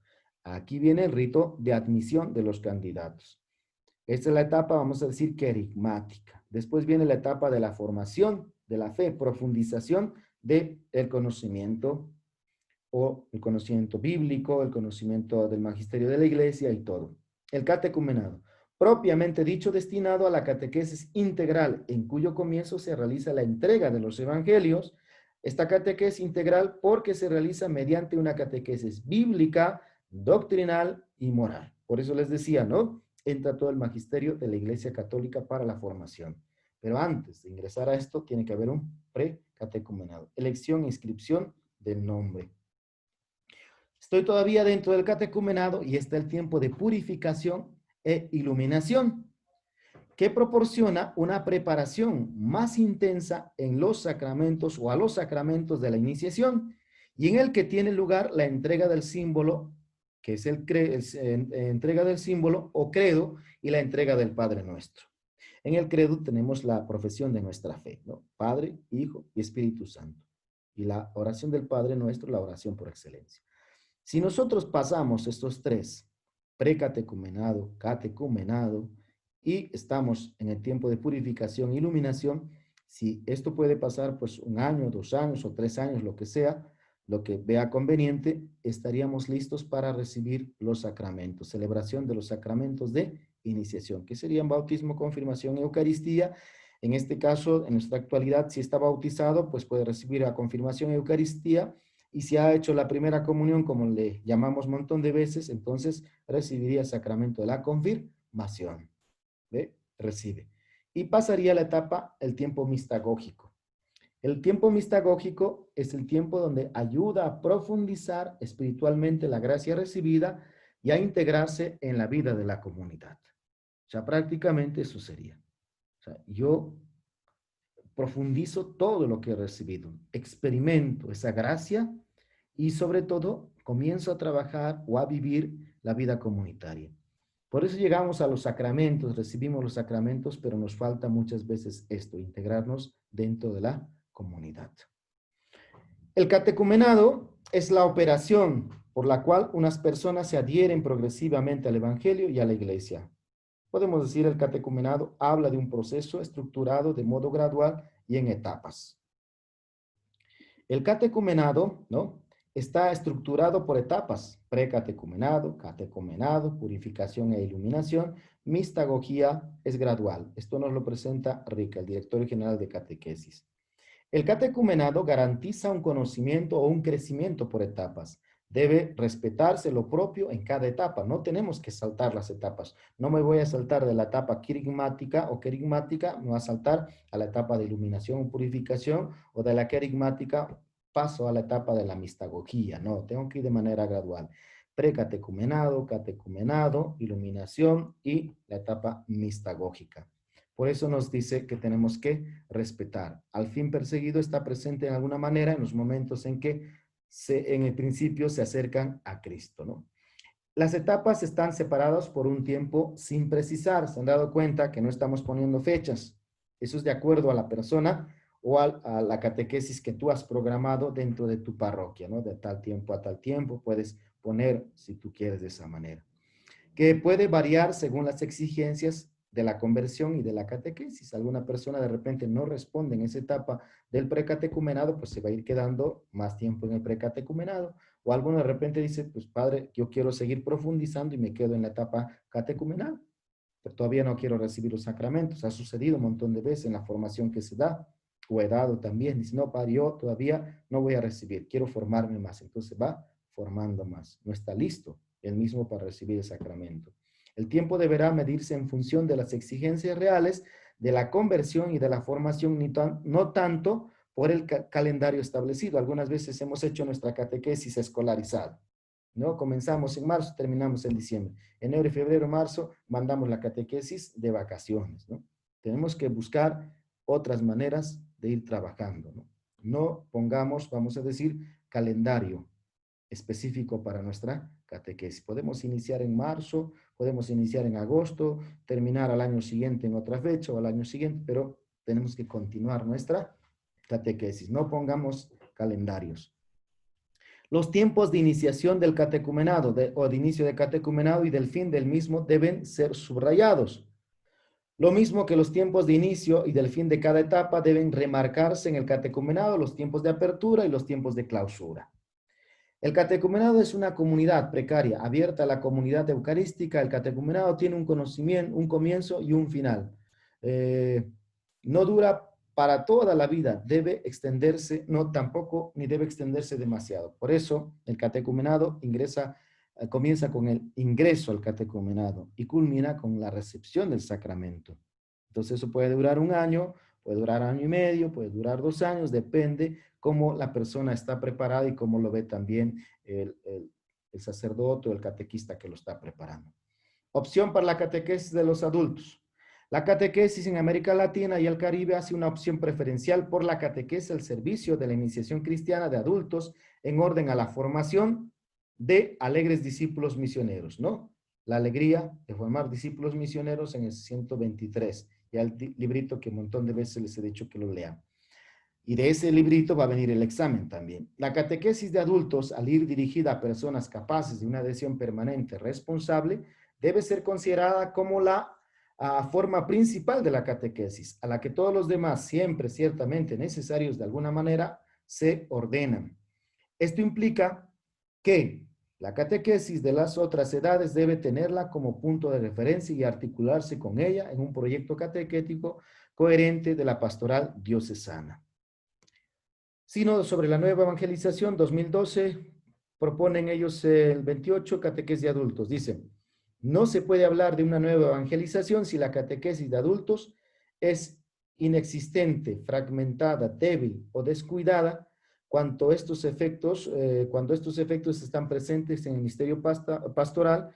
Speaker 1: Aquí viene el rito de admisión de los candidatos. Esta es la etapa, vamos a decir, querigmática. Después viene la etapa de la formación de la fe, profundización del conocimiento, o el conocimiento bíblico, el conocimiento del magisterio de la iglesia y todo. El catecumenado, propiamente dicho, destinado a la catequesis integral, en cuyo comienzo se realiza la entrega de los evangelios. Esta catequesis integral porque se realiza mediante una catequesis bíblica, doctrinal y moral. Por eso les decía, ¿no? Entra todo el magisterio de la Iglesia Católica para la formación. Pero antes de ingresar a esto, tiene que haber un precatecumenado. Elección e inscripción del nombre. Estoy todavía dentro del catecumenado y está el tiempo de purificación e iluminación, que proporciona una preparación más intensa en los sacramentos o a los sacramentos de la iniciación, y en el que tiene lugar la entrega del símbolo, que es entrega del símbolo o credo, y la entrega del Padre Nuestro. En el credo tenemos la profesión de nuestra fe, ¿no? Padre, Hijo y Espíritu Santo. Y la oración del Padre Nuestro, la oración por excelencia. Si nosotros pasamos estos tres, precatecumenado, catecumenado, y estamos en el tiempo de purificación e iluminación, si esto puede pasar pues 1 año, 2 años o 3 años, lo que sea, lo que vea conveniente, estaríamos listos para recibir los sacramentos, celebración de los sacramentos de iniciación, que serían bautismo, confirmación, Eucaristía. En este caso, en nuestra actualidad, si está bautizado, pues puede recibir la confirmación, Eucaristía, y si ha hecho la primera comunión, como le llamamos un montón de veces, entonces recibiría el sacramento de la confirmación. ¿Ve? Recibe. Y pasaría la etapa, el tiempo mistagógico. El tiempo mistagógico es el tiempo donde ayuda a profundizar espiritualmente la gracia recibida y a integrarse en la vida de la comunidad. O sea, prácticamente eso sería. O sea, yo profundizo todo lo que he recibido, experimento esa gracia y sobre todo comienzo a trabajar o a vivir la vida comunitaria. Por eso llegamos a los sacramentos, recibimos los sacramentos, pero nos falta muchas veces esto, integrarnos dentro de la comunidad. El catecumenado es la operación por la cual unas personas se adhieren progresivamente al Evangelio y a la Iglesia. Podemos decir, el catecumenado habla de un proceso estructurado de modo gradual y en etapas. El catecumenado, ¿no?, está estructurado por etapas: precatecumenado, catecumenado, purificación e iluminación. Mistagogía es gradual. Esto nos lo presenta Rica, el director general de catequesis. El catecumenado garantiza un conocimiento o un crecimiento por etapas. Debe respetarse lo propio en cada etapa. No tenemos que saltar las etapas. No me voy a saltar de la etapa querigmática o querigmática, me voy a saltar a la etapa de iluminación o purificación, o de la querigmática paso a la etapa de la mistagogía. No, tengo que ir de manera gradual. Precatecumenado, catecumenado, iluminación y la etapa mistagógica. Por eso nos dice que tenemos que respetar. Al fin perseguido está presente en alguna manera en los momentos en que en el principio se acercan a Cristo, ¿no? Las etapas están separadas por un tiempo sin precisar. ¿Se han dado cuenta que no estamos poniendo fechas? Eso es de acuerdo a la persona o a la catequesis que tú has programado dentro de tu parroquia, ¿no? De tal tiempo a tal tiempo puedes poner, si tú quieres, de esa manera, que puede variar según las exigencias de la conversión y de la catequesis. Alguna persona de repente no responde en esa etapa del precatecumenado, pues se va a ir quedando más tiempo en el precatecumenado. O alguno de repente dice, pues padre, yo quiero seguir profundizando y me quedo en la etapa catecumenal, pero todavía no quiero recibir los sacramentos. Ha sucedido un montón de veces en la formación que se da, o he dado también. Dice, no, padre, yo todavía no voy a recibir, quiero formarme más. Entonces va formando más. No está listo el mismo para recibir el sacramento. El tiempo deberá medirse en función de las exigencias reales de la conversión y de la formación, no tanto por el calendario establecido. Algunas veces hemos hecho nuestra catequesis escolarizada, ¿no? Comenzamos en marzo, terminamos en diciembre. Enero, febrero, marzo, mandamos la catequesis de vacaciones, ¿no? Tenemos que buscar otras maneras de ir trabajando, ¿no? No pongamos, vamos a decir, calendario específico para nuestra catequesis. Podemos iniciar en marzo, podemos iniciar en agosto, terminar al año siguiente en otra fecha o al año siguiente, pero tenemos que continuar nuestra catequesis. No pongamos calendarios. Los tiempos de iniciación del catecumenado o de inicio de catecumenado y del fin del mismo deben ser subrayados. Lo mismo que los tiempos de inicio y del fin de cada etapa deben remarcarse en el catecumenado, los tiempos de apertura y los tiempos de clausura. El catecumenado es una comunidad precaria, abierta a la comunidad eucarística. El catecumenado tiene un conocimiento, un comienzo y un final. No dura para toda la vida, debe extenderse, no tampoco, ni debe extenderse demasiado. Por eso, el catecumenado comienza con el ingreso al catecumenado y culmina con la recepción del sacramento. Entonces, eso puede durar un año, puede durar año y medio, puede durar 2 años, depende cómo la persona está preparada y cómo lo ve también el sacerdote o el catequista que lo está preparando. Opción para la catequesis de los adultos. La catequesis en América Latina y el Caribe hace una opción preferencial por la catequesis al servicio de la iniciación cristiana de adultos en orden a la formación de alegres discípulos misioneros, ¿no? La alegría de formar discípulos misioneros en el 123, ya el librito que un montón de veces les he dicho que lo lean. Y de ese librito va a venir el examen también. La catequesis de adultos, al ir dirigida a personas capaces de una adhesión permanente responsable, debe ser considerada como la forma principal de la catequesis, a la que todos los demás, siempre ciertamente necesarios de alguna manera, se ordenan. Esto implica que la catequesis de las otras edades debe tenerla como punto de referencia y articularse con ella en un proyecto catequético coherente de la pastoral diocesana. Sínodo sobre la nueva evangelización 2012, proponen ellos el 28, catequesis de adultos. Dicen, no se puede hablar de una nueva evangelización si la catequesis de adultos es inexistente, fragmentada, débil o descuidada cuando estos efectos están presentes en el ministerio pastoral,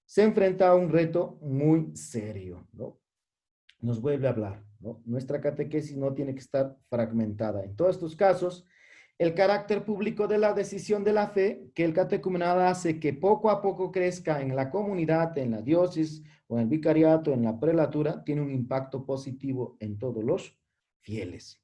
Speaker 1: se enfrenta a un reto muy serio, ¿no? Nos vuelve a hablar, ¿no? Nuestra catequesis no tiene que estar fragmentada. En todos estos casos, el carácter público de la decisión de la fe que el catecumenado hace que poco a poco crezca en la comunidad, en la diócesis o en el vicariato, en la prelatura, tiene un impacto positivo en todos los fieles.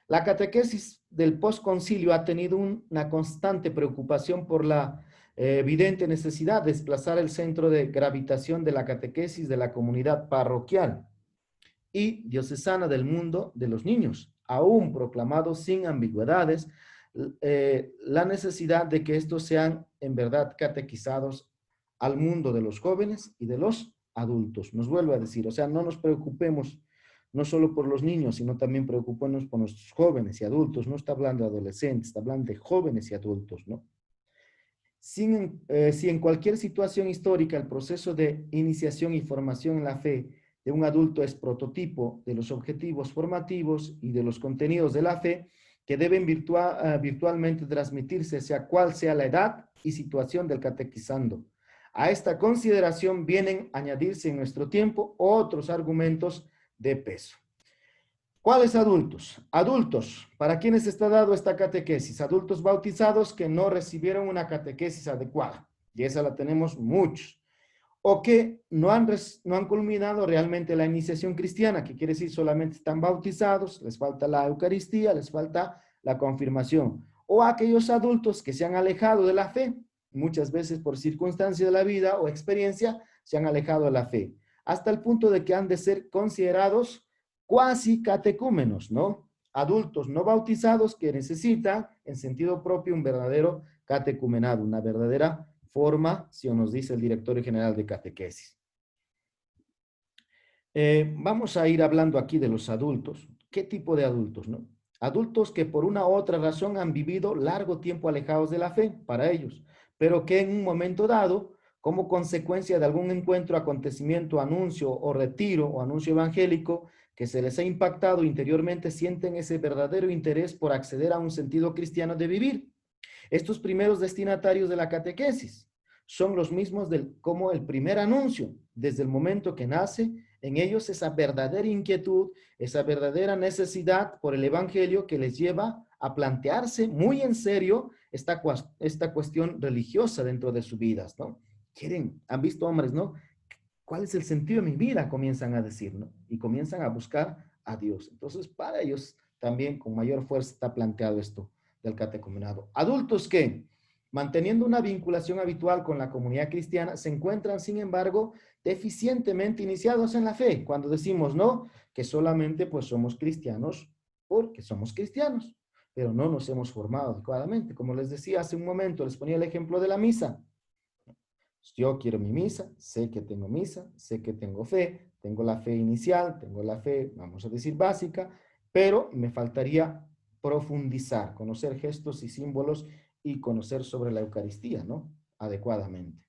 Speaker 1: La catequesis del posconcilio ha tenido una constante preocupación por la evidente necesidad de desplazar el centro de gravitación de la catequesis de la comunidad parroquial y diocesana del mundo de los niños, aún proclamado sin ambigüedades la necesidad de que estos sean en verdad catequizados al mundo de los jóvenes y de los adultos. Nos vuelve a decir, o sea, no nos preocupemos no solo por los niños, sino también preocuparnos por nuestros jóvenes y adultos. No está hablando de adolescentes, está hablando de jóvenes y adultos, ¿no? Si en cualquier situación histórica el proceso de iniciación y formación en la fe de un adulto es prototipo de los objetivos formativos y de los contenidos de la fe que deben virtualmente transmitirse, sea cual sea la edad y situación del catequizando. A esta consideración vienen a añadirse en nuestro tiempo otros argumentos de peso. ¿Cuáles adultos? Adultos, ¿para quienes está dado esta catequesis? Adultos bautizados que no recibieron una catequesis adecuada, y esa la tenemos muchos, o que no han culminado realmente la iniciación cristiana, que quiere decir solamente están bautizados, les falta la Eucaristía, les falta la confirmación, o aquellos adultos que se han alejado de la fe, muchas veces por circunstancia de la vida o experiencia, se han alejado de la fe, hasta el punto de que han de ser considerados cuasi catecúmenos, ¿no? Adultos no bautizados que necesitan, en sentido propio, un verdadero catecumenado, una verdadera formación, nos dice el directorio general de catequesis. Vamos a ir hablando aquí de los adultos. ¿Qué tipo de adultos, no? Adultos que por una u otra razón han vivido largo tiempo alejados de la fe, para ellos, pero que en un momento dado, como consecuencia de algún encuentro, acontecimiento, anuncio o retiro o anuncio evangélico que se les ha impactado interiormente, sienten ese verdadero interés por acceder a un sentido cristiano de vivir. Estos primeros destinatarios de la catequesis son los mismos como el primer anuncio, desde el momento que nace en ellos esa verdadera inquietud, esa verdadera necesidad por el evangelio que les lleva a plantearse muy en serio esta cuestión religiosa dentro de sus vidas, ¿no? Han visto hombres, ¿no? ¿Cuál es el sentido de mi vida? Comienzan a decir, ¿no? Y comienzan a buscar a Dios. Entonces, para ellos también con mayor fuerza está planteado esto del catecumenado. Adultos que, manteniendo una vinculación habitual con la comunidad cristiana, se encuentran, sin embargo, deficientemente iniciados en la fe. Cuando decimos, no, que solamente pues somos cristianos porque somos cristianos, pero no nos hemos formado adecuadamente. Como les decía hace un momento, les ponía el ejemplo de la misa. Yo quiero mi misa, sé que tengo fe, tengo la fe inicial, tengo la fe, vamos a decir, básica, pero me faltaría profundizar, conocer gestos y símbolos y conocer sobre la Eucaristía, ¿no? Adecuadamente.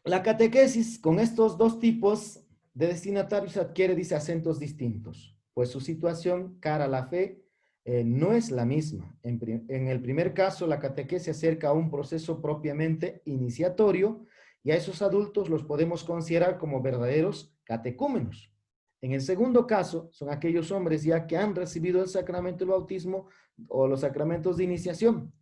Speaker 1: La catequesis con estos dos tipos de destinatarios adquiere, dice, acentos distintos, pues su situación cara a la fe no es la misma. En el primer caso, la catequesis se acerca a un proceso propiamente iniciatorio y a esos adultos los podemos considerar como verdaderos catecúmenos. En el segundo caso, son aquellos hombres ya que han recibido el sacramento del bautismo o los sacramentos de iniciación.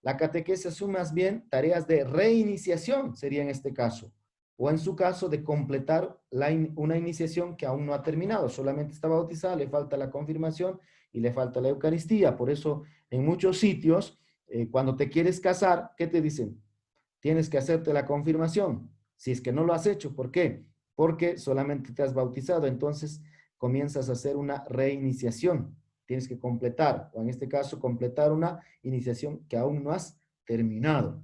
Speaker 1: La catequesis asume más bien tareas de reiniciación, sería en este caso, o en su caso de completar una iniciación que aún no ha terminado, solamente está bautizada, le falta la confirmación y le falta la Eucaristía. Por eso, en muchos sitios, cuando te quieres casar, ¿qué te dicen? Tienes que hacerte la confirmación. Si es que no lo has hecho, ¿por qué? Porque solamente te has bautizado, entonces comienzas a hacer una reiniciación. Tienes que completar, o en este caso, completar una iniciación que aún no has terminado.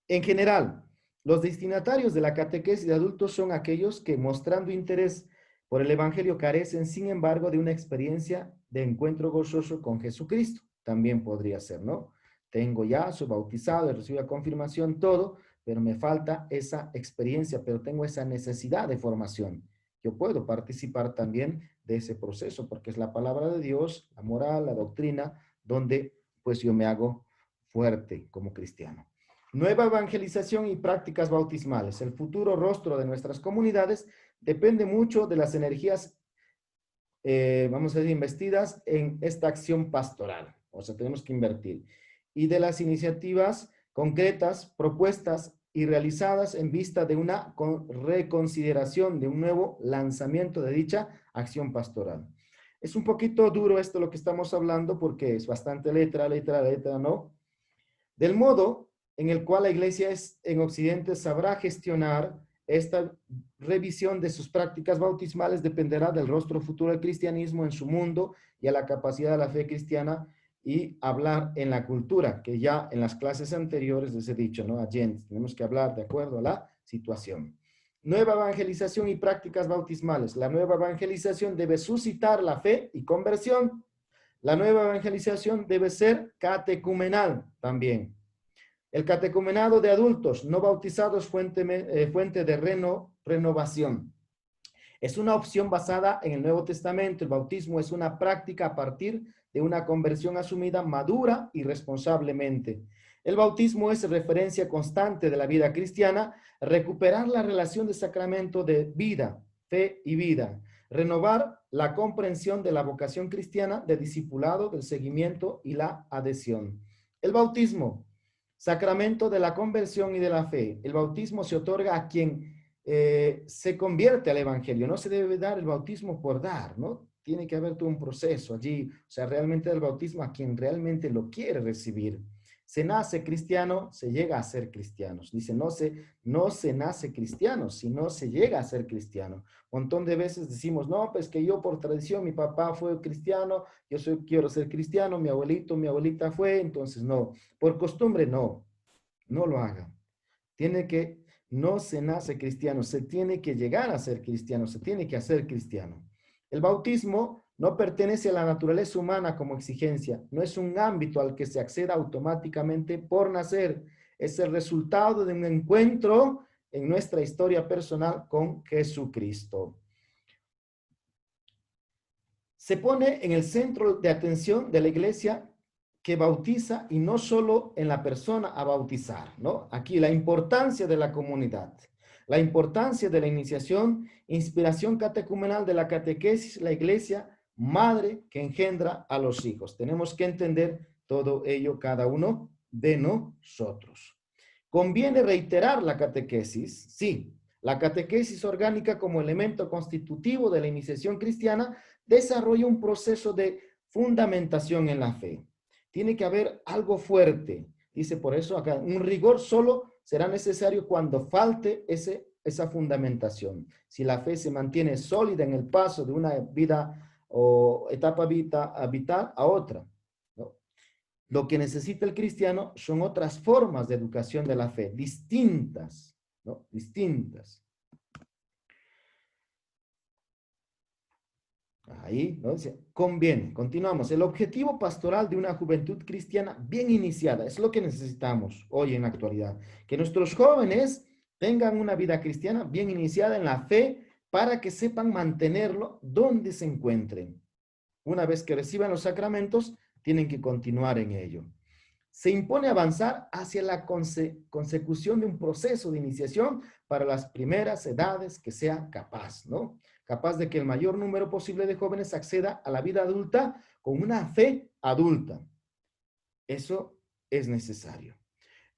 Speaker 1: En general, los destinatarios de la catequesis de adultos son aquellos que, mostrando interés por el Evangelio, carecen, sin embargo, de una experiencia de encuentro gozoso con Jesucristo. También podría ser, ¿no? Tengo ya, soy bautizado, he recibido la confirmación, todo, pero me falta esa experiencia, pero tengo esa necesidad de formación. Yo puedo participar también de ese proceso, porque es la palabra de Dios, la moral, la doctrina, donde pues yo me hago fuerte como cristiano. Nueva evangelización y prácticas bautismales. El futuro rostro de nuestras comunidades depende mucho de las energías, vamos a decir, investidas en esta acción pastoral. O sea, tenemos que invertir. Y de las iniciativas concretas, propuestas y realizadas en vista de una reconsideración, de un nuevo lanzamiento de dicha acción pastoral. Es un poquito duro esto lo que estamos hablando porque es bastante letra, ¿no? Del modo en el cual la iglesia en Occidente sabrá gestionar esta revisión de sus prácticas bautismales dependerá del rostro futuro del cristianismo en su mundo y a la capacidad de la fe cristiana y hablar en la cultura, que ya en las clases anteriores les he dicho, ¿no? Tenemos que hablar de acuerdo a la situación. Nueva evangelización y prácticas bautismales. La nueva evangelización debe suscitar la fe y conversión. La nueva evangelización debe ser catecumenal también. El catecumenado de adultos no bautizados fuente de renovación. Es una opción basada en el Nuevo Testamento. El bautismo es una práctica a partir de una conversión asumida madura y responsablemente. El bautismo es referencia constante de la vida cristiana, recuperar la relación de sacramento de vida, fe y vida, renovar la comprensión de la vocación cristiana, de discipulado, del seguimiento y la adhesión. El bautismo, sacramento de la conversión y de la fe. El bautismo se otorga a quien se convierte al evangelio. No se debe dar el bautismo por dar, ¿no? Tiene que haber todo un proceso allí, o sea, realmente el bautismo a quien realmente lo quiere recibir. Se nace cristiano, se llega a ser cristianos. Dice, no se nace cristiano, sino se llega a ser cristiano. Un montón de veces decimos, no, pues que yo por tradición, mi papá fue cristiano, quiero ser cristiano, mi abuelito, mi abuelita fue, entonces no. Por costumbre, no lo hagan. No se nace cristiano, se tiene que llegar a ser cristiano, se tiene que hacer cristiano. El bautismo no pertenece a la naturaleza humana como exigencia, no es un ámbito al que se acceda automáticamente por nacer, es el resultado de un encuentro en nuestra historia personal con Jesucristo. Se pone en el centro de atención de la iglesia que bautiza y no solo en la persona a bautizar, ¿no? Aquí la importancia de la comunidad, la importancia de la iniciación, inspiración catecumenal de la catequesis, la iglesia madre que engendra a los hijos. Tenemos que entender todo ello cada uno de nosotros. ¿Conviene reiterar la catequesis? Sí. La catequesis orgánica como elemento constitutivo de la iniciación cristiana desarrolla un proceso de fundamentación en la fe. Tiene que haber algo fuerte. Dice por eso acá, un rigor solo será necesario cuando falte esa fundamentación. Si la fe se mantiene sólida en el paso de una vida o etapa vital a otra, ¿no? Lo que necesita el cristiano son otras formas de educación de la fe, distintas, ¿no? Distintas. Ahí, ¿no? Dice, conviene. Continuamos. El objetivo pastoral de una juventud cristiana bien iniciada es lo que necesitamos hoy en la actualidad. Que nuestros jóvenes tengan una vida cristiana bien iniciada en la fe para que sepan mantenerlo donde se encuentren. Una vez que reciban los sacramentos, tienen que continuar en ello. Se impone avanzar hacia la consecución de un proceso de iniciación para las primeras edades que sea capaz, ¿no? Capaz de que el mayor número posible de jóvenes acceda a la vida adulta con una fe adulta. Eso es necesario.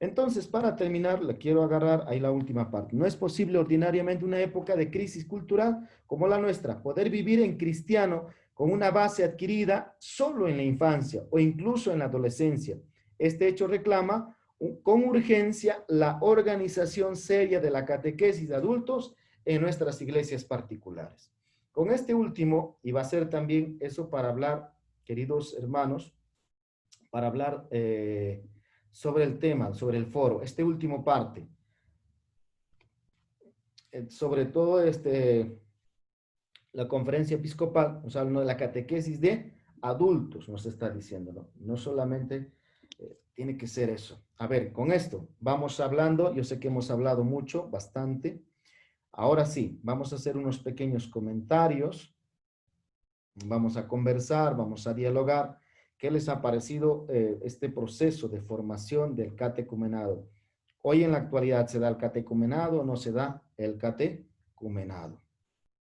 Speaker 1: Entonces, para terminar, le quiero agarrar ahí la última parte. No es posible ordinariamente una época de crisis cultural como la nuestra, poder vivir en cristiano con una base adquirida solo en la infancia o incluso en la adolescencia. Este hecho reclama con urgencia la organización seria de la catequesis de adultos en nuestras iglesias particulares. Con este último, y va a ser también eso para hablar, queridos hermanos, para hablar sobre el tema, sobre el foro, este último parte, sobre todo la conferencia episcopal, o sea, la catequesis de adultos, nos está diciendo, ¿no? No solamente tiene que ser eso. A ver, con esto vamos hablando, yo sé que hemos hablado mucho, bastante. Ahora sí, vamos a hacer unos pequeños comentarios, vamos a conversar, vamos a dialogar. ¿Qué les ha parecido este proceso de formación del catecumenado? Hoy en la actualidad, ¿se da el catecumenado o no se da el catecumenado?